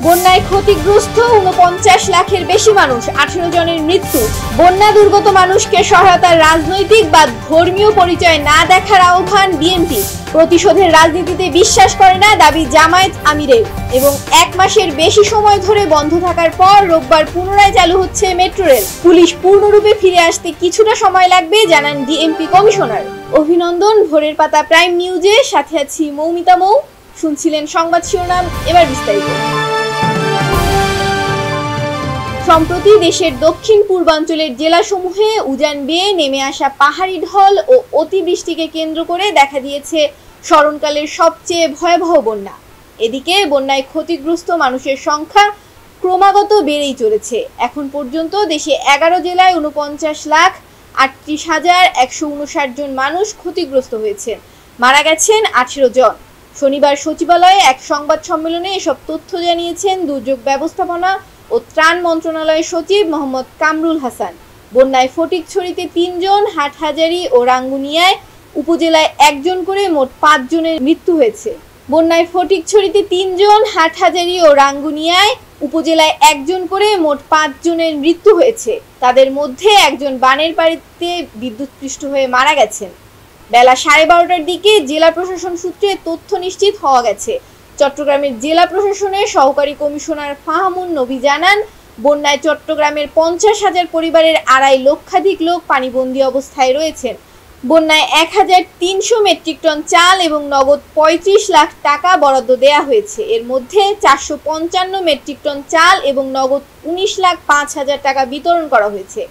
বন্যায় ক্ষতিগ্রস্ত ৪৯ লাখের বেশি মানুষ, ১৮ জনের মৃত্যু। বন্যা দুর্গত মানুষকে সহায়তার রাজনৈতিক বা ধর্মীয় পরিচয় না দেখার আহ্বান বিএনপি। প্রতিশোধের রাজনীতিতে বিশ্বাস করে না দাবি জামায়াত আমিরের। এবং ১ মাসের বেশি সময় ধরে বন্ধ থাকার পর রোববার পুনরায় চালু হচ্ছে মেট্রো রেল। পুলিশ পূর্ণরূপে ফিরে আসতে কিছুটা সময় লাগবে জানান ডিএমপি কমিশনার। অভিনন্দন ভোরের পাতা প্রাইম নিউজে, সাথে আছি মৌমিতা মৌ। শুনছিলেন সংবাদ শিরোনাম, এবার বিস্তারিত। সম্প্রতি দেশের দক্ষিণ পূর্বাঞ্চলের জেলাসমূহে উজান বেয়ে নেমে আসা পাহাড়ি ঢল ও অতিবৃষ্টিকে কেন্দ্র করে দেখা দিয়েছে স্মরণকালের সবচেয়ে ভয়াবহ বন্যা। এদিকে বন্যায় ক্ষতিগ্রস্ত মানুষের সংখ্যা ক্রমাগত বেড়েই চলেছে। এখন পর্যন্ত দেশে ১১ জেলায় ৪৯,৩৮,১৫৯ জন মানুষ ক্ষতিগ্রস্ত হয়েছেন, মারা গেছেন ১৮ জন। শনিবার সচিবালয়ে এক সংবাদ সম্মেলনে এসব তথ্য জানিয়েছেন দুর্যোগ ব্যবস্থাপনা ও ত্রাণ মন্ত্রণালয়ের সচিব মোহাম্মদ কামরুল হাসান। বন্যায় ফটিকছড়িতে ৩ জন, হাটহাজারী ও রাঙ্গুনিয়ায় উপজেলায় ১ জন করে মোট ৫ জনের মৃত্যু হয়েছে। বন্যায় ফটিকছড়িতে ৩ জন, হাটহাজারী ও রাঙ্গুনিয়ায় উপজেলায় ১ জন করে মোট ৫ জনের মৃত্যু হয়েছে। তাদের মধ্যে একজন বানের বাড়িতে বিদ্যুৎস্পৃষ্ট হয়ে মারা গেছেন। বেলা 12:30টার দিকে জেলা প্রশাসন সূত্রে তথ্য নিশ্চিত হওয়া গেছে। চট্টগ্রামের জেলা প্রশাসনের সহকারী কমিশনার ফাহামুন নবী জানান, বন্যায় চট্টগ্রামের ৫০,০০০ পরিবারের ২.৫ লক্ষাধিক লোক পানিবন্দী অবস্থায় রয়েছেন। বন্যায় ১,৩০০ মেট্রিক টন চাল এবং নগদ ৩৫ লাখ টাকা বরাদ্দ দেয়া হয়েছে। এর মধ্যে ৪৫৫ মেট্রিক টন চাল এবং নগদ ১৯,০৫,০০০ টাকা বিতরণ করা হয়েছে।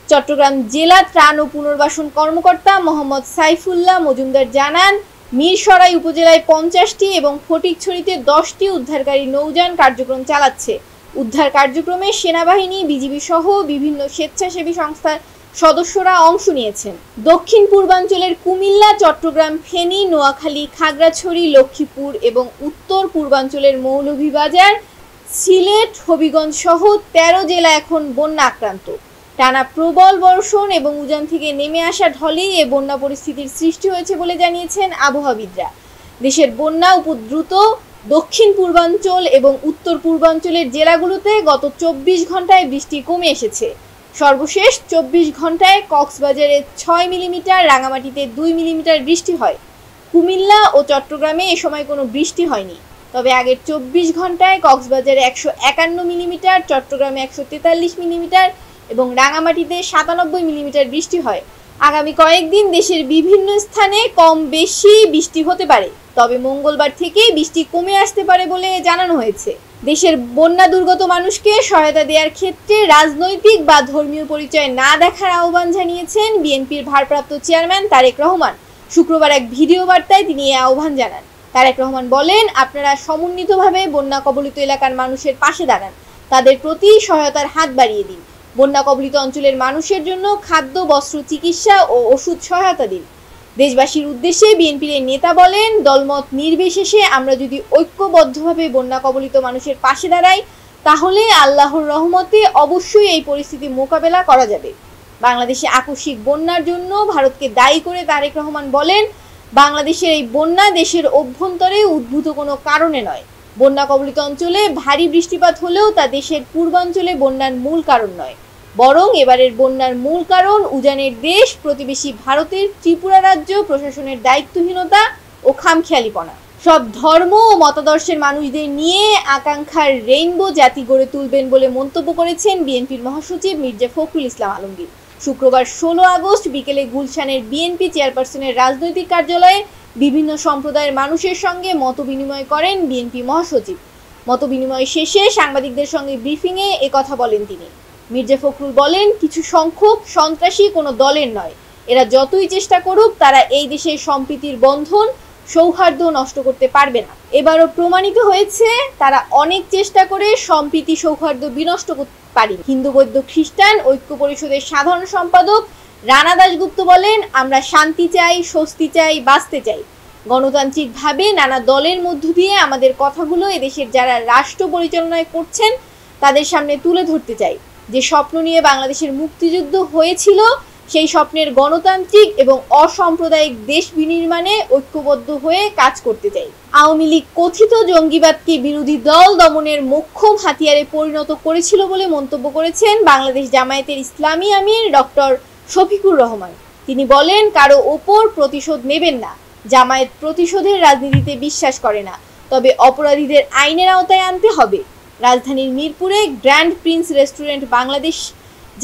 চট্টগ্রাম জেলা ত্রাণ ও পুনর্বাসন কর্মকর্তা মোহাম্মদ সাইফুল্লাহ মজুমদার জানান, মিরসরাই উপজেলায় ৫০টি এবং ফটিকছড়িতে ১০টি উদ্ধারকারী নৌযান কার্যক্রম চালাচ্ছে। উদ্ধার কার্যক্রমে সেনাবাহিনী, বিজিবি সহ বিভিন্ন স্বেচ্ছাসেবী সংস্থার সদস্যরা অংশ নিয়েছেন। দক্ষিণ পূর্বাঞ্চলের কুমিল্লা, চট্টগ্রাম, ফেনী, নোয়াখালী, খাগড়াছড়ি, লক্ষ্মীপুর এবং উত্তর পূর্বাঞ্চলের মৌলভীবাজার, সিলেট, হবিগঞ্জ সহ ১৩ জেলা এখন বন্যা আক্রান্ত। টানা প্রবল বর্ষণ এবং উজান থেকে নেমে আসা ঢলেই এ বন্যা পরিস্থিতির সৃষ্টি হয়েছে বলে জানিয়েছেন আবহাওয়াবিদরা। দেশের বন্যা উপদ্রুত দক্ষিণ পূর্বাঞ্চল এবং উত্তর পূর্বাঞ্চলের জেলাগুলোতে গত ২৪ ঘন্টায় বৃষ্টি কমে এসেছে। সর্বশেষ ২৪ ঘন্টায় কক্সবাজারে ৬ মিলিমিটার, রাঙামাটিতে ২ মিলিমিটার বৃষ্টি হয়। কুমিল্লা ও চট্টগ্রামে এ সময় কোনো বৃষ্টি হয়নি। তবে আগের ২৪ ঘন্টায় কক্সবাজারে ১৫১ মিলিমিটার, চট্টগ্রামে ১৪৩ মিলিমিটার এবং রাঙামাটিতে ৯৭ মিলিমিটার বৃষ্টি হয়। আগামী কয়েকদিন দেশের বিভিন্ন স্থানে কম বেশি বৃষ্টি হতে পারে, তবে মঙ্গলবার থেকে বৃষ্টি কমে আসতে পারে বলে জানানো হয়েছে। দেশের বন্যা দুর্গত মানুষকে সহায়তা দেওয়ার ক্ষেত্রে রাজনৈতিক বা ধর্মীয় পরিচয় না দেখার আহ্বান জানিয়েছেন বিএনপির ভারপ্রাপ্ত চেয়ারম্যান তারেক রহমান। শুক্রবার এক ভিডিও বার্তায় তিনি এই আহ্বান জানান। তারেক রহমান বলেন, আপনারা সমন্বিতভাবে বন্যা কবলিত এলাকার মানুষের পাশে দাঁড়ান, তাদের প্রতি সহায়তার হাত বাড়িয়ে দিন। বন্যা কবলিত অঞ্চলের মানুষের জন্য খাদ্য, বস্ত্র, চিকিৎসা ও ওষুধ সহায়তা দিন। দেশবাসীর উদ্দেশ্যে বিএনপির নেতা বলেন, দলমত নির্বিশেষে আমরা যদি ঐক্যবদ্ধভাবে বন্যা কবলিত মানুষের পাশে দাঁড়াই, তাহলে আল্লাহর রহমতে অবশ্যই এই পরিস্থিতি মোকাবেলা করা যাবে। বাংলাদেশে আকস্মিক বন্যার জন্য ভারতকে দায়ী করে তারেক রহমান বলেন, বাংলাদেশের এই বন্যা দেশের অভ্যন্তরে উদ্ভূত কোনো কারণে নয়। বন্যা কবলিত অঞ্চলে ভারী বৃষ্টিপাত হলেও তা দেশের পূর্বাঞ্চলে বন্যার মূল কারণ নয়, বরং এবারের বন্যার মূল কারণ উজানের দেশ প্রতিবেশী ভারতের ত্রিপুরা রাজ্য প্রশাসনের দায়িত্বহীনতা ও খামখেয়ালিপনা। সব ধর্ম ও মতাদর্শের মানুষদের নিয়ে আকাঙ্ক্ষার রেইনবো জাতি গড়ে তুলবেন বলে মন্তব্য করেছেন বিএনপির মহাসচিব মির্জা ফখরুল ইসলাম আলমগীর। শুক্রবার ১৬ আগস্ট বিকেলে গুলশানের বিএনপি চেয়ারপারসনের রাজনৈতিক কার্যালয়ে বিভিন্ন সম্প্রদায়ের মানুষের সঙ্গে মতবিনিময় করেন বিএনপি মহাসচিব। মতবিনিময় শেষে সাংবাদিকদের সঙ্গে ব্রিফিংয়ে একথা বলেন তিনি। মির্জা ফখরুল বলেন, কিছু সংখ্যক সন্ত্রাসী কোনো দলের নয়, এরা যতই চেষ্টা করুক তারা এই দেশের সম্প্রীতির বন্ধন, সৌহার্দ্য নষ্ট করতে পারবে না। এবারও প্রমাণিত হয়েছে তারা অনেক চেষ্টা করে সম্প্রীতি সৌহার্দ্য বিনষ্ট করতে পারেনি। হিন্দু, বৌদ্ধ, খ্রিস্টান ঐক্য পরিষদের সাধারণ সম্পাদক রানা দাশগুপ্ত বলেন, আমরা শান্তি চাই, স্বস্তি চাই, বাঁচতে চাই। গণতান্ত্রিকভাবে নানা দলের মধ্য দিয়ে আমাদের কথাগুলো এদেশের যারা রাষ্ট্র পরিচালনায় করছেন তাদের সামনে তুলে ধরতে চাই। যে স্বপ্ন নিয়ে বাংলাদেশের মুক্তিযুদ্ধ হয়েছিল সেই স্বপ্নের গণতান্ত্রিক এবং অসাম্প্রদায়িক দেশ বিনির্মাণে ঐক্যবদ্ধ হয়ে কাজ করতে চাই। আওয়ামী লীগ কথিত জঙ্গিবাদকে বিরোধী দল দমনের মোক্ষম হাতিয়ারে পরিণত করেছিল বলে মন্তব্য করেছেন বাংলাদেশ জামায়াতের ইসলামী আমির ডক্টর শফিকুর রহমান। তিনি বলেন, কারো ওপর প্রতিশোধ নেবেন না। জামায়াত প্রতিশোধের রাজনীতিতে বিশ্বাস করে না, তবে অপরাধীদের আইনের আওতায় আনতে হবে। রাজধানীর মিরপুরে grand Prince restaurant Bangladesh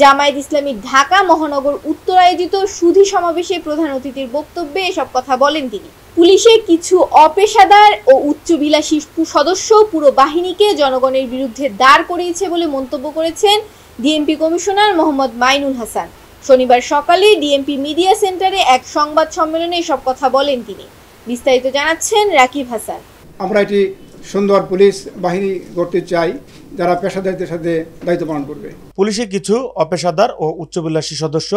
Jamaat ইসলামী ঢাকা মহানগর উত্তর আয়োজিত সুধী সমাবেশে প্রধান অতিথির বক্তব্যে এসব কথা বলেন তিনি। পুলিশের কিছু অপেশাদার ও উচ্চবিলাসী সদস্য পুরো বাহিনীকে জনগণের বিরুদ্ধে দাঁড় করিয়েছে বলে মন্তব্য করেছেন ডিএমপি কমিশনার মোহাম্মদ মাইনুল হাসান। শনিবার সকালে ডিএমপি মিডিয়া সেন্টারে এক সংবাদ সম্মেলনে এসব কথা বলেন তিনি। বিস্তারিত জানাচ্ছেন রাকিব হাসান। আমরা এটি সুন্দর পুলিশ বাহিনী করতে চাই যারা পেশাদারদের সাথে দায়িত্ব পালন করবে। পুলিশের কিছু অপেশাদার ও উচ্চবিলাসী সদস্য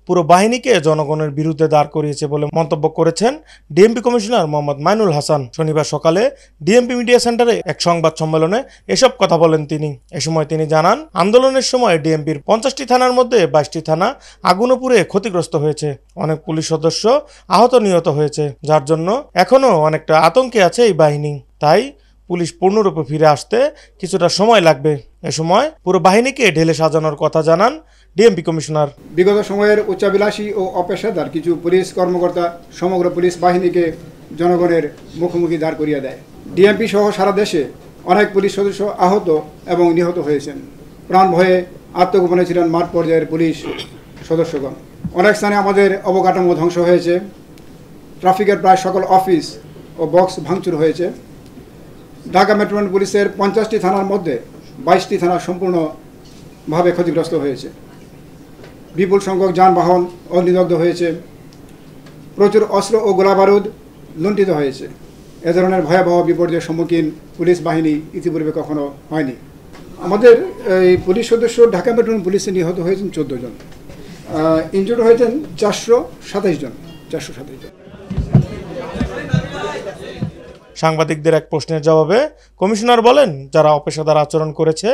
পুরো বাহিনীকে জনগণের বিরুদ্ধে দাঁড় করিয়েছে বলে মন্তব্য করেছেন ডিএমপি কমিশনার মোহাম্মদ মাইনুল হাসান। শনিবার সকালে ডিএমপি মিডিয়া সেন্টারে এক সংবাদ সম্মেলনে এসব কথা বলেন তিনি। এ সময় তিনি জানান, আন্দোলনের সময় ডিএমপির 50টি থানার মধ্যে 22টি থানা আগুনে পুড়ে ক্ষতিগ্রস্ত হয়েছে। অনেক পুলিশ সদস্য আহত নিহত হয়েছে, যার জন্য এখনো অনেকটা আতঙ্কে আছে এই বাহিনী। তাই পুলিশ পূর্ণরূপে ফিরে আসতে কিছুটা সময় লাগবে। এ সময় পুরো বাহিনীকে ঢেলে সাজানোর কথা জানান ডিএমপি কমিশনার। বিগত সময়ের উচ্চাভিলাষী ও অপেশাদার কিছু পুলিশ কর্মকর্তা সমগ্র পুলিশ বাহিনীকে জনগণের মুখোমুখি দাঁড় করিয়ে দেয়। ডিএমপি সহ সারা দেশে অনেক পুলিশ সদস্য আহত এবং নিহত হয়েছেন। প্রাণ ভয়ে আত্মগোপনে ছিলেন মাঠ পর্যায়ের পুলিশ সদস্যগণ। অনেক স্থানে আমাদের অবকাঠামো ধ্বংস হয়েছে। ট্রাফিকের প্রায় সকল অফিস ও বক্স ভাঙচুর হয়েছে। ঢাকা মেট্রোপলিটন পুলিশের 50টি থানার মধ্যে 22টি থানা সম্পূর্ণভাবে ক্ষতিগ্রস্ত হয়েছে। বিপুল সংখ্যক যানবাহন অগ্নিদগ্ধ হয়েছে। প্রচুর অস্ত্র ও গোলাবারুদ লুণ্ঠিত হয়েছে। এ ধরনের ভয়াবহ বিপর্যয়ের সম্মুখীন পুলিশ বাহিনী ইতিপূর্বে কখনো হয়নি। আমাদের এই পুলিশ সদস্য ঢাকা মেট্রোপলিটন পুলিশে নিহত হয়েছেন 14 জন, ইনজুর্ড হয়েছেন 427 জন। সাংবাদিকদের এক প্রশ্নের জবাবে কমিশনার বলেন, যারা অপেশাদার আচরণ করেছে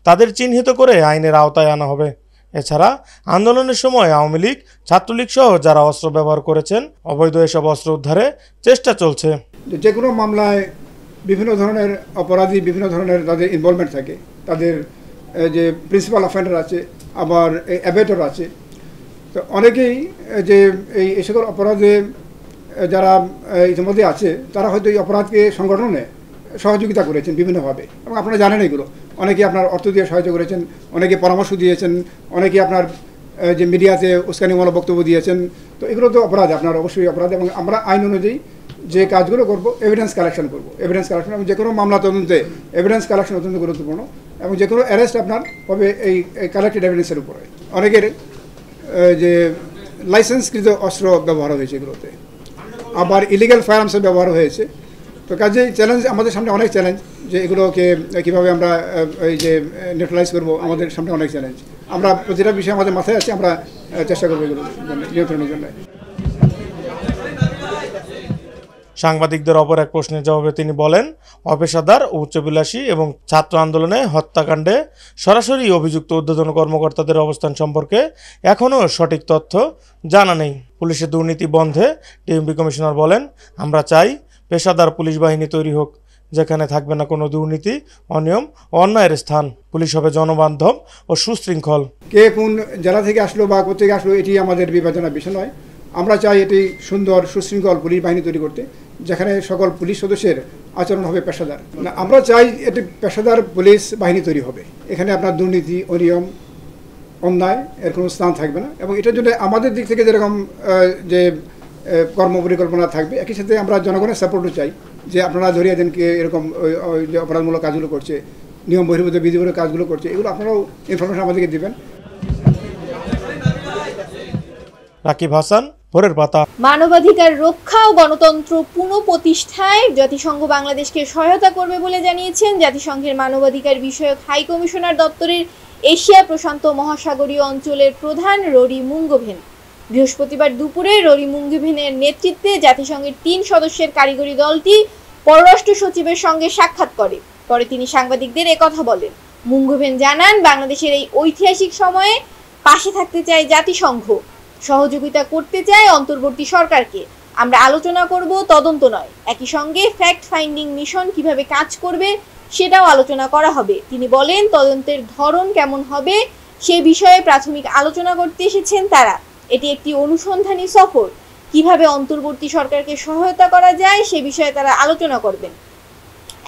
তাদের চিহ্নিত করে আইনের আওতায় আনা হবে। এছাড়া আন্দোলনের সময় আওয়ামী লীগ, ছাত্রলীগ সহ যারা অস্ত্র ব্যবহার করেছেন অবৈধ এসব অস্ত্র উদ্ধারে চেষ্টা চলছে। যে কোনো মামলায় বিভিন্ন ধরনের অপরাধী, বিভিন্ন ধরনের তাদের ইনভলভমেন্ট থাকে। তাদের যে প্রিন্সিপাল অফেন্ডার আছে, আবার অ্যাবেটর আছে। তো অনেকেই যে এই সকল অপরাধে যারা ইতিমধ্যে আছে তারা হয়তো এই অপরাধকে সংগঠনে সহযোগিতা করেছেন বিভিন্নভাবে, এবং আপনারা জানেন এগুলো। অনেকে আপনার অর্থ দিয়ে সাহায্য করেছেন, অনেকে পরামর্শ দিয়েছেন, অনেকে আপনার যে মিডিয়াতে উস্কানিমূলক বক্তব্য দিয়েছেন। তো এগুলো তো অপরাধ, আপনার অবশ্যই অপরাধ। এবং আমরা আইন অনুযায়ী যে কাজগুলো করব, এভিডেন্স কালেকশন করব। এভিডেন্স কালেকশন এবং যে কোনো মামলা তদন্তে এভিডেন্স কালেকশন অত্যন্ত গুরুত্বপূর্ণ, এবং যে কোনো অ্যারেস্ট আপনার হবে এই কালেক্টেড এভিডেন্সের উপরে। অনেকের যে লাইসেন্সকৃত অস্ত্র ব্যবহার হয়েছে এগুলোতে, আবার ইলিগাল ফায়ারআর্মসের ব্যবহার হয়েছে। তো কাজেই চ্যালেঞ্জ আমাদের সামনে, অনেক চ্যালেঞ্জ যে এগুলোকে কীভাবে আমরা এই যে নিউট্রালাইজ করবো, আমাদের সামনে অনেক চ্যালেঞ্জ। আমরা প্রতিটা বিষয় আমাদের মাথায় আছে, আমরা চেষ্টা করবো এগুলো নিয়ন্ত্রণের জন্য। সাংবাদিকদের অপর এক প্রশ্নের জবাবে তিনি বলেন, অপেশাদার ও উচ্চবিলাসী এবং ছাত্র আন্দোলনে হত্যাকাণ্ডে সরাসরি অভিযুক্ত ঊর্ধ্বতন কর্মকর্তাদের অবস্থান সম্পর্কে এখনও সঠিক তথ্য জানা নেই। পুলিশের দুর্নীতি বন্ধে ডিএমপি কমিশনার বলেন, আমরা চাই পেশাদার পুলিশ বাহিনী তৈরি হোক, যেখানে থাকবে না কোনো দুর্নীতি, অনিয়ম ও অন্যায়ের স্থান। পুলিশ হবে জনবান্ধব ও সুশৃঙ্খল। কে কোন জেলা থেকে আসলো বা কোথেকে আসলো এটি আমাদের বিবেচনার বিষয় নয়। আমরা চাই এটি সুন্দর সুশৃঙ্খল পুলিশ বাহিনী তৈরি করতে, যেখানে সকল পুলিশ সদস্যের আচরণ হবে পেশাদার। আমরা চাই এটি পেশাদার পুলিশ বাহিনী তৈরি হবে, এখানে আপনার দুর্নীতি, অনিয়ম, অন্যায় এর কোনো স্থান থাকবে না। এবং এটার জন্য আমাদের দিক থেকে যেরকম যে কর্ম পরিকল্পনা থাকবে, একই সাথে আমরা জনগণের সাপোর্টও চাই যে আপনারা ধরিয়ে দেন কে এরকম যে অপরাধমূলক কাজগুলো করছে, নিয়ম বহির্ভূত বিধিমূলক কাজগুলো করছে, এগুলো আপনারাও ইনফরমেশন আমাদেরকে দেবেন। রাকিব হাসান, ভোরের পাতা। মানবাধিকার রক্ষা ও গণতন্ত্র পুনঃপ্রতিষ্ঠায় জাতিসংঘ বাংলাদেশকে সহায়তা করবে বলে জানিয়েছেন জাতিসংঘের মানবাধিকার বিষয়ক হাই কমিশনার দপ্তরের এশিয়া প্রশান্ত মহাসাগরীয় অঞ্চলের প্রধান ররি মুঙ্গভেন। বৃহস্পতিবার দুপুরে ররি মুঙ্গভেনের নেতৃত্বে জাতিসংঘের 3 সদস্যের কারিগরি দলটি পররাষ্ট্র সচিবের সঙ্গে সাক্ষাৎ করে। পরে তিনি সাংবাদিকদের একথা বলেন। মুঙ্গভেন জানান, বাংলাদেশের এই ঐতিহাসিক সময়ে পাশে থাকতে চায় জাতিসংঘ। সহযোগিতা করতে চায় অন্তর্বর্তী সরকারকে। আমরা আলোচনা করব, তদন্ত নয়। একই সঙ্গে ফ্যাক্ট ফাইন্ডিং মিশন কিভাবে কাজ করবে সেটাও আলোচনা করা হবে। তিনি বলেন, তদন্তের ধরন কেমন হবে সে বিষয়ে প্রাথমিক আলোচনা করতে এসেছেন তারা। এটি একটি অনুসন্ধানী সফর। কিভাবে অন্তর্বর্তী সরকারকে সহায়তা করা যায় সে বিষয়ে তারা আলোচনা করবেন।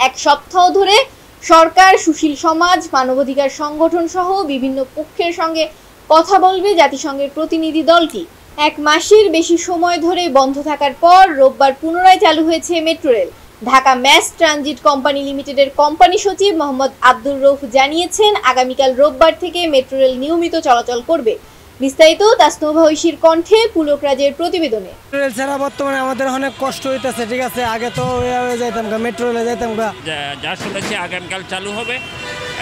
এক সপ্তাহ ধরে সরকার, সুশীল সমাজ, মানবাধিকার সংগঠন সহ বিভিন্ন পক্ষের সঙ্গে কথা বলবে জাতিসংঘের প্রতিনিধি দলটি। 1 মাসের বেশি সময় ধরে বন্ধ থাকার পর রোববার পুনরায় চালু হয়েছে metro rail. Dhaka mass transit company লিমিটেডের কোম্পানি সচিব মোহাম্মদ আব্দুর রউফ জানিয়েছেন, আগামীকাল রোববার থেকে মেট্রো রেল নিয়মিত চলাচল করবে। বিস্তারিত তাসনুভা ঐশীর কণ্ঠে পুলক রাজের প্রতিবেদনে। রেল ছাড়া বর্তমানে আমাদের অনেক কষ্ট হইতেছে। ঠিক আছে, আগে তো যাইতাম মেট্রো রেলে যাইতাম, যা শুনেছি আগামীকাল চালু হবে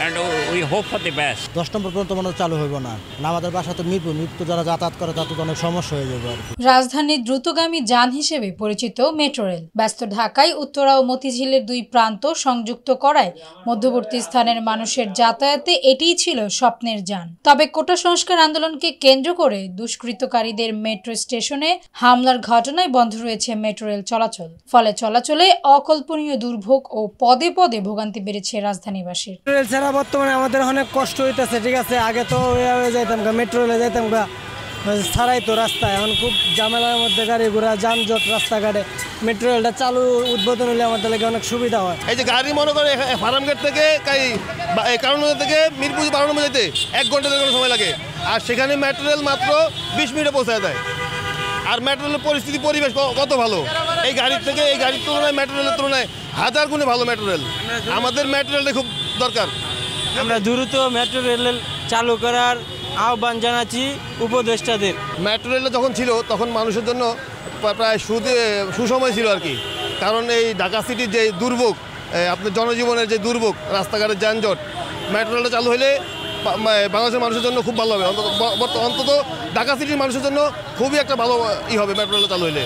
and we hope for the best. 10 নম্বর পর্যন্ত মনে চালু হইব না। আমাদের বাসা তো মিরপুর যারা যাতায়াত করে তাতে তো অনেক সমস্যা হয়ে যাবে আর কি। রাজধানীর দ্রুতগামী যান হিসেবে পরিচিত মেট্রো রেল ব্যস্ত ঢাকায় উত্তরা ও মতিঝিলের 2 প্রান্ত সংযুক্ত করায় মধ্যবর্তী স্থানের মানুষের যাতায়াতে এটিই ছিল স্বপ্নের যান। তবে কোটা সংস্কার আন্দোলনকে কেন্দ্র করে দুষ্কৃতকারীদের মেট্রো স্টেশনে হামলার ঘটনায় বন্ধ রয়েছে মেট্রো রেল চলাচল। ফলে চলাচলে অকল্পনীয় দুর্ভোগ ও পদে পদে ভোগান্তি বেড়েছে রাজধানীবাসীর। বর্তমানে আমাদের অনেক কষ্ট হইতেছে। ঠিক আছে, আগে তো যাইতাম মেট্রো রেলে যাইতাম, ছাড়াই তো রাস্তা এখন খুব ঝামেলার মধ্যে গাড়ি ঘোড়া যানজট রাস্তাঘাটে। মেট্রো রেলটা চালু উদ্বোধন হলে আমাদের লাগে অনেক সুবিধা হয়। এই যে গাড়ি মনে করে ফার্মগেট থেকে কারণ থেকে মিরপুর 12 নম্বর যেতে 1 ঘন্টা 2 ঘন্টা সময় লাগে, আর সেখানে মেট্রো রেল মাত্র 20 মিনিটে পৌঁছায় দেয়। আর মেট্রো রেলের পরিবেশ কত ভালো, এই গাড়ির তুলনায় মেট্রো রেলের তুলনায় 1000 গুণে ভালো মেট্রো রেল। আমাদের মেট্রো রেলটা খুব দরকার। আমরা দ্রুত মেট্রো রেল চালু করার আহ্বান জানাচ্ছি উপদেষ্টাদের। মেট্রো রেলটা যখন ছিল তখন মানুষের জন্য প্রায় সুসময় ছিল আর কি, কারণ এই ঢাকা সিটির যে দুর্ভোগ, আপনার জনজীবনের যে দুর্ভোগ, রাস্তাঘাটের যানজট, মেট্রো রেলটা চালু হলে বাংলাদেশের মানুষের জন্য খুব ভালো হবে। অন্তত ঢাকা সিটির মানুষের জন্য খুবই একটা ভালো হবে মেট্রো রেলটা চালু হলে।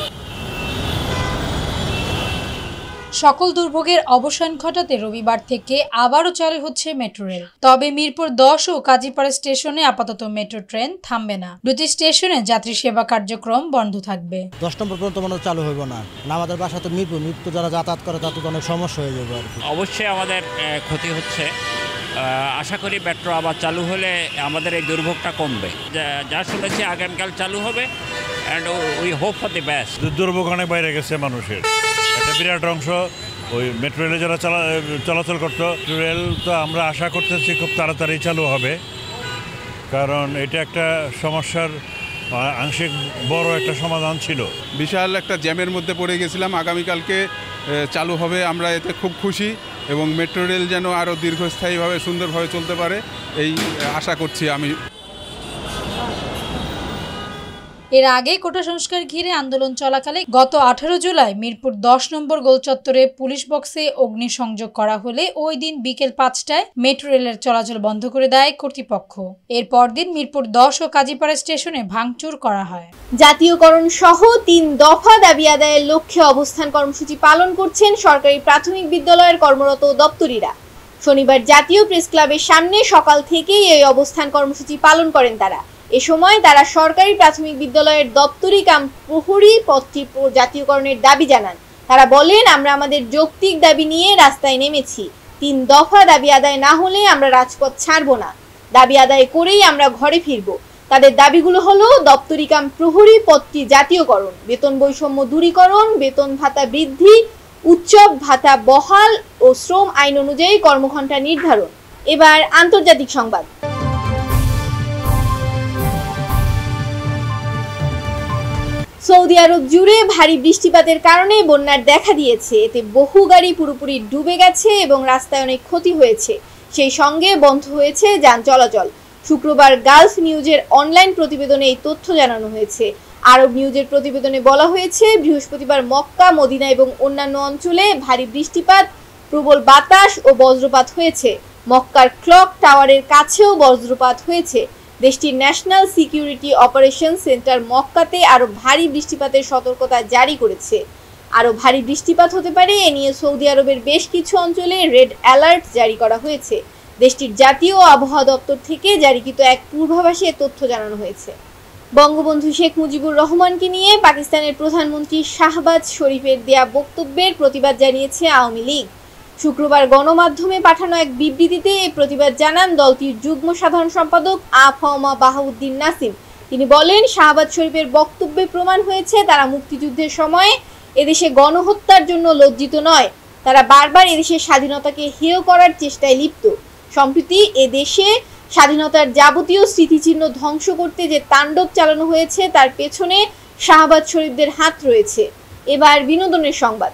সকল দুর্ভোগের অবসান ঘটাতে রবিবার থেকে আবারও চালু হচ্ছে মেট্রো রেল। তবে মিরপুর 10 ও কাজীপাড়া স্টেশনে আপাতত মেট্রো ট্রেন থামবে না। 2টি স্টেশনে যাত্রী সেবা কার্যক্রম বন্ধ থাকবে। 10 নম্বর পর্যন্ত মনে চালু হইব না। আমাদের বাসা তো মিরপুর যারা যাতায়াত করে তাতে তো অনেক সমস্যা হয়ে যাবে আর কি। অবশ্যই আমাদের ক্ষতি হচ্ছে। আশা করি মেট্রো আবার চালু হলে আমাদের এই দুর্ভোগটা কমবে। যা শুনেছি আগামীকাল চালু হবে and we hope for the best. দুর্ভোগ অনেক বাইরে গেছে মানুষের, একটা বিরাট অংশ ওই মেট্রো রেলে যারা চলাচল করতো। রেল তো আমরা আশা করতেছি খুব তাড়াতাড়ি চালু হবে, কারণ এটা একটা সমস্যার আংশিক বড় একটা সমাধান ছিল। বিশাল একটা জ্যামের মধ্যে পড়ে গেছিলাম, আগামীকালকে চালু হবে, আমরা এতে খুব খুশি এবং মেট্রো রেল যেন আরও দীর্ঘস্থায়ীভাবে সুন্দরভাবে চলতে পারে এই আশা করছি আমি। এর আগে কোটা সংস্কার ঘিরে আন্দোলন চলাকালে গত 18 জুলাই মিরপুর 10 নম্বর গোলচত্বরে পুলিশ বক্সে অগ্নিসংযোগ করা হলে ওই দিন বিকেল 5টায় মেট্রো রেলের চলাচল বন্ধ করে দেয় কর্তৃপক্ষ। এর পরদিন মিরপুর 10 ও কাজীপাড়া স্টেশনে ভাঙচুর করা হয়। জাতীয়করণ সহ 3 দফা দাবি আদায়ের লক্ষ্যে অবস্থান কর্মসূচি পালন করছেন সরকারি প্রাথমিক বিদ্যালয়ের কর্মরত দপ্তরিরা। শনিবার জাতীয় প্রেস ক্লাবের সামনে সকাল থেকেই এই অবস্থান কর্মসূচি পালন করেন তারা। এ সময় তারা সরকারি প্রাথমিক বিদ্যালয়ের দপ্তরি কাম প্রহরী পদটি জাতীয়করণের দাবি জানান। তারা বলেন, আমরা আমাদের যৌক্তিক দাবি নিয়ে রাস্তায় নেমেছি। 3 দফা দাবি আদায় না হলে আমরা রাজপথ ছাড়ব না। দাবি আদায় করেই আমরা ঘরে ফিরব। তাদের দাবিগুলো হলো দপ্তরি কাম প্রহরী পদটি জাতীয়করণ, বেতন বৈষম্য দূরীকরণ, বেতন ভাতা বৃদ্ধি, উৎসব ভাতা বহাল ও শ্রম আইন অনুযায়ী কর্মঘণ্টা নির্ধারণ। এবার আন্তর্জাতিক সংবাদ। সৌদি আরব জুড়ে ভারী বৃষ্টিপাতের কারণে বন্যার দেখা দিয়েছে। এতে বহু গাড়ি পুরোপুরি ডুবে গেছে এবং রাস্তায় অনেক ক্ষতি হয়েছে। সেই সঙ্গে বন্ধ হয়েছে যান চলাচল। শুক্রবার গালফ নিউজের অনলাইন প্রতিবেদনে এই তথ্য জানানো হয়েছে। আরব নিউজের প্রতিবেদনে বলা হয়েছে, বৃহস্পতিবার মক্কা, মদিনা এবং অন্যান্য অঞ্চলে ভারী বৃষ্টিপাত, প্রবল বাতাস ও বজ্রপাত হয়েছে। মক্কার ক্লক টাওয়ারের কাছেও বজ্রপাত হয়েছে। দেশটির ন্যাশনাল সিকিউরিটি অপারেশন সেন্টার মক্কাতে আরও ভারী বৃষ্টিপাতের সতর্কতা জারি করেছে। আরও ভারী বৃষ্টিপাত হতে পারে এ নিয়ে সৌদি আরবের বেশ কিছু অঞ্চলে রেড অ্যালার্ট জারি করা হয়েছে। দেশটির জাতীয় আবহাওয়া দপ্তর থেকে জারিকৃত এক পূর্বাভাসে তথ্য জানানো হয়েছে। বঙ্গবন্ধু শেখ মুজিবুর রহমানকে নিয়ে পাকিস্তানের প্রধানমন্ত্রী শাহবাজ শরীফের দেয়া বক্তব্যের প্রতিবাদ জানিয়েছে আওয়ামী লীগ। শুক্রবার গণমাধ্যমে পাঠানো এক বিবৃতিতে এই প্রতিবাদ জানান দলটির যুগ্ম সাধারণ সম্পাদক আফাওমা বাহাউদ্দিন নাসিম। তিনি বলেন, শাহবাজ শরীফের বক্তব্যে প্রমাণ হয়েছে তারা মুক্তিযুদ্ধের সময় এদেশে গণহত্যার জন্য লজ্জিত নয়, তারা বারবার এদেশের স্বাধীনতাকে হেয় করার চেষ্টায় লিপ্ত। সম্প্রতি এদেশে স্বাধীনতার যাবতীয় স্মৃতিচিহ্ন ধ্বংস করতে যে তাণ্ডব চালানো হয়েছে তার পেছনে শাহবাজ শরীফদের হাত রয়েছে। এবার বিনোদনের সংবাদ।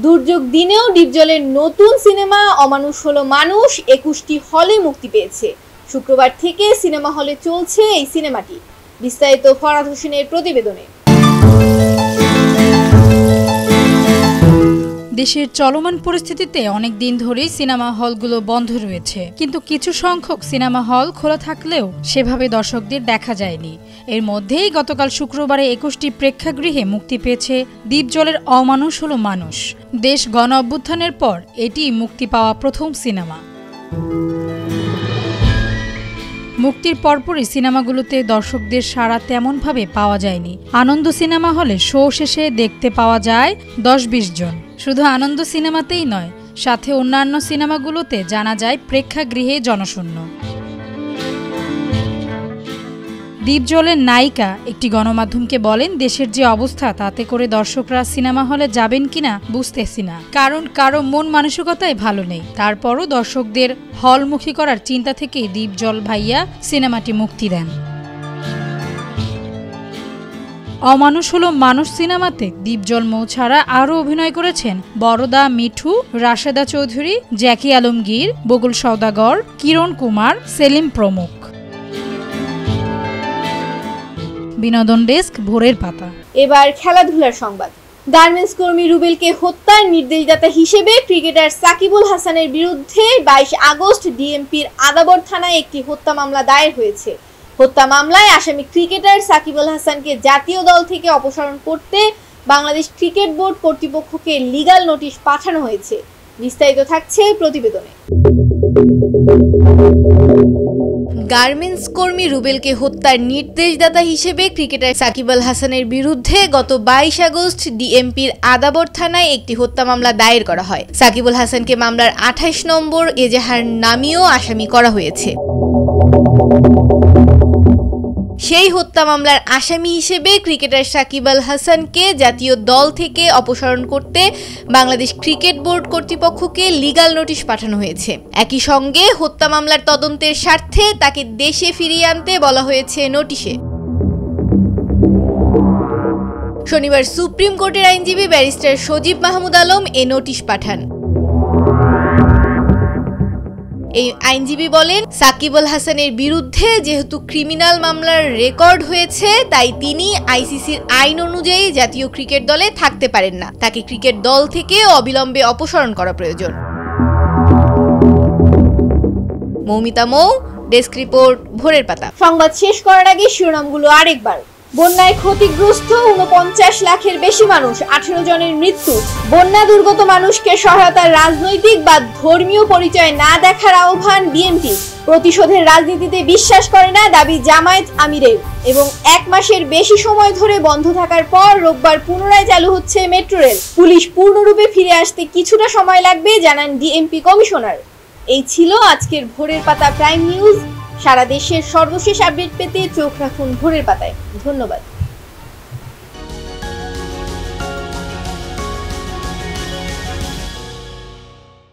দুর্যোগ দিনেও ডিপজলের নতুন সিনেমা অমানুষ হলো মানুষ 21টি হলে মুক্তি পেয়েছে। শুক্রবার থেকে সিনেমা হলে চলছে এই সিনেমাটি। বিস্তারিত ফরাদ হোসেনের প্রতিবেদনে। দেশের চলমান পরিস্থিতিতে অনেক দিন ধরেই সিনেমা হলগুলো বন্ধ রয়েছে, কিন্তু কিছু সংখ্যক সিনেমা হল খোলা থাকলেও সেভাবে দর্শকদের দেখা যায়নি। এর মধ্যেই গতকাল শুক্রবারে 21টি প্রেক্ষাগৃহে মুক্তি পেয়েছে ডিপজলের অমানুষ হলো মানুষ। দেশ গণ অভ্যুত্থানের পর এটি মুক্তি পাওয়া প্রথম সিনেমা। মুক্তির পরপরই সিনেমাগুলোতে দর্শকদের সাড়া তেমনভাবে পাওয়া যায়নি। আনন্দ সিনেমা হলে শো শেষে দেখতে পাওয়া যায় 10-20 জন। শুধু আনন্দ সিনেমাতেই নয়, সাথে অন্যান্য সিনেমাগুলোতে জানা যায় প্রেক্ষাগৃহে জনশূন্য। ডিপজলের নায়িকা একটি গণমাধ্যমকে বলেন, দেশের যে অবস্থা তাতে করে দর্শকরা সিনেমা হলে যাবেন কিনা বুঝতেছি না, কারণ কারো মন মানসিকতাই ভালো নেই। তারপরও দর্শকদের হলমুখী করার চিন্তা থেকেই ডিপজল ভাইয়া সিনেমাটি মুক্তি দেন। অমানুষ হলো মানুষ সিনেমাতে ডিপজল মৌ ছাড়া আরও অভিনয় করেছেন বরদা, মিঠু, রাশেদা চৌধুরী, জ্যাকি আলমগীর, বকুল সওদাগর, কিরণ কুমার, সেলিম প্রমুখ। বিনোদন ডেস্ক, ভোরের পাতা। এবার খেলাধুলার সংবাদ। গার্মেন্টস কর্মী রুবেলকে হত্যার নির্দেশদাতা হিসেবে ক্রিকেটার সাকিবুল হাসানের বিরুদ্ধে 22 আগস্ট ডিএমপির আদাবর থানায় একটি হত্যা মামলা দায়ের হয়েছে। হত্যা মামলায় আসামি ক্রিকেটার সাকিবুল হাসানকে জাতীয় দল থেকে অপসারণ করতে বাংলাদেশ ক্রিকেট বোর্ড কর্তৃপক্ষকে লিগ্যাল নোটিশ পাঠানো হয়েছে। বিস্তারিত থাকছে প্রতিবেদনে। গার্মেন্টস কর্মী রুবেলকে হত্যার নির্দেশদাতা হিসেবে ক্রিকেটার সাকিবুল হাসানের বিরুদ্ধে গত 22 আগস্ট ডিএমপির আদাবর থানায় একটি হত্যা মামলা দায়ের করা হয়। সাকিবুল হাসানকে মামলার 28 নম্বর এজাহার নামিয়েও আসামি করা হয়েছে। সেই হত্যা মামলার আসামি হিসেবে ক্রিকেটার সাকিবুল হাসানকে জাতীয় দল থেকে অপসারণ করতে বাংলাদেশ ক্রিকেট বোর্ড কর্তৃপক্ষকে লিগ্যাল নোটিশ পাঠানো হয়েছে। একই সঙ্গে হত্যা মামলার তদন্তের স্বার্থে তাকে দেশে ফিরিয়ে আনতে বলা হয়েছে নোটিশে। শনিবার সুপ্রিম কোর্টের আইনজীবী ব্যারিস্টার সজীব মাহমুদ আলম এ নোটিশ পাঠান। এই আইনজীবী বলেন, সাকিবুল হাসানের বিরুদ্ধে যেহেতু ক্রিমিনাল মামলার রেকর্ড হয়েছে, তাই তিনি আইসিসির আইন অনুযায়ী জাতীয় ক্রিকেট দলে থাকতে পারেন না। তাকে ক্রিকেট দল থেকে অবিলম্বে অপসারণ করা প্রয়োজন। মৌমিতা মৌ, ডেস্ক রিপোর্ট, ভোরের পাতা। সংবাদ শেষ করার আগে শিরোনামগুলো আরেকবার। বন্যায় ক্ষতিগ্রস্ত 49 লাখের বেশি মানুষ, 18 জনের মৃত্যু। বন্যা দুর্গত মানুষকে সহায়তার রাজনৈতিক বা ধর্মীয় পরিচয় না দেখার আহ্বান বিএনপি। প্রতিশোধের রাজনীতিতে বিশ্বাস করে না দাবি জামায়াত আমিরের। এবং 1 মাসের বেশি সময় ধরে বন্ধ থাকার পর রোববার পুনরায় চালু হচ্ছে মেট্রো রেল। পুলিশ পূর্ণরূপে ফিরে আসতে কিছুটা সময় লাগবে জানান ডিএমপি কমিশনার। এই ছিল আজকের ভোরের পাতা প্রাইম নিউজ। সারা দেশের সর্বশেষ আপডেট পেতে চোখ রাখুন ভোরের পাতায়। ধন্যবাদ।